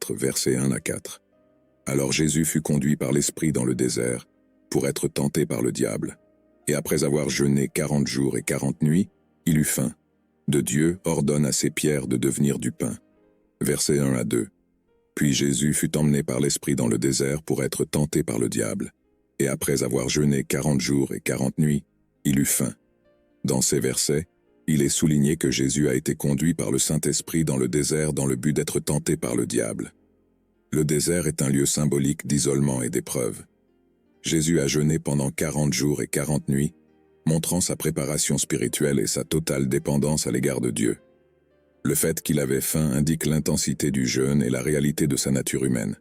versets 1 à 4. Alors Jésus fut conduit par l'Esprit dans le désert, pour être tenté par le diable. Et après avoir jeûné 40 jours et 40 nuits, il eut faim. De Dieu ordonne à ces pierres de devenir du pain. Versets 1 à 2. Puis Jésus fut emmené par l'Esprit dans le désert pour être tenté par le diable. Et après avoir jeûné 40 jours et 40 nuits, il eut faim. Dans ces versets, il est souligné que Jésus a été conduit par le Saint-Esprit dans le désert dans le but d'être tenté par le diable. Le désert est un lieu symbolique d'isolement et d'épreuve. Jésus a jeûné pendant 40 jours et 40 nuits, montrant sa préparation spirituelle et sa totale dépendance à l'égard de Dieu. Le fait qu'il avait faim indique l'intensité du jeûne et la réalité de sa nature humaine.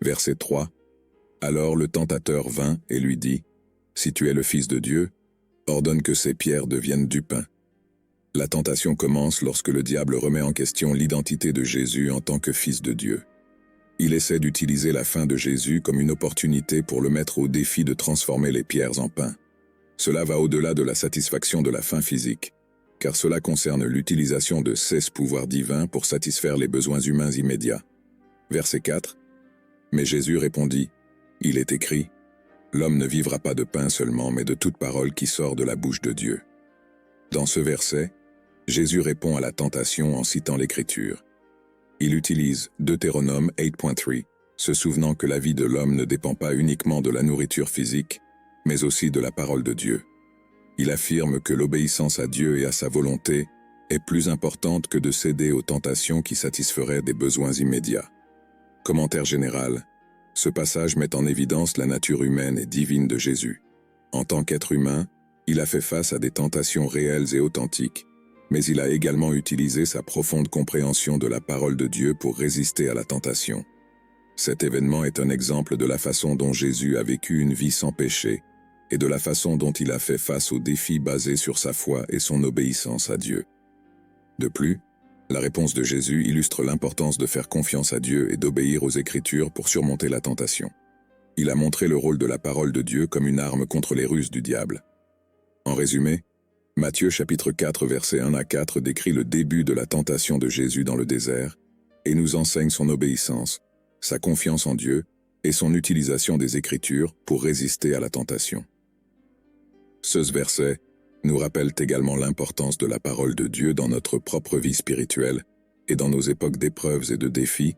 Verset 3. Alors le tentateur vint et lui dit, « Si tu es le Fils de Dieu, ordonne que ces pierres deviennent du pain. » La tentation commence lorsque le diable remet en question l'identité de Jésus en tant que Fils de Dieu. Il essaie d'utiliser la faim de Jésus comme une opportunité pour le mettre au défi de transformer les pierres en pain. Cela va au-delà de la satisfaction de la faim physique, car cela concerne l'utilisation de 16 pouvoirs divins pour satisfaire les besoins humains immédiats. Verset 4. Mais Jésus répondit, « Il est écrit, l'homme ne vivra pas de pain seulement, mais de toute parole qui sort de la bouche de Dieu. » Dans ce verset, Jésus répond à la tentation en citant l'Écriture. Il utilise Deutéronome 8.3, se souvenant que la vie de l'homme ne dépend pas uniquement de la nourriture physique, mais aussi de la parole de Dieu. Il affirme que l'obéissance à Dieu et à sa volonté est plus importante que de céder aux tentations qui satisferaient des besoins immédiats. Commentaire général. Ce passage met en évidence la nature humaine et divine de Jésus. En tant qu'être humain, il a fait face à des tentations réelles et authentiques, mais il a également utilisé sa profonde compréhension de la parole de Dieu pour résister à la tentation. Cet événement est un exemple de la façon dont Jésus a vécu une vie sans péché et de la façon dont il a fait face aux défis basés sur sa foi et son obéissance à Dieu. De plus, la réponse de Jésus illustre l'importance de faire confiance à Dieu et d'obéir aux Écritures pour surmonter la tentation. Il a montré le rôle de la parole de Dieu comme une arme contre les ruses du diable. En résumé, Matthieu chapitre 4 versets 1 à 4 décrit le début de la tentation de Jésus dans le désert et nous enseigne son obéissance, sa confiance en Dieu et son utilisation des Écritures pour résister à la tentation. Ce verset nous rappelle également l'importance de la parole de Dieu dans notre propre vie spirituelle et dans nos époques d'épreuves et de défis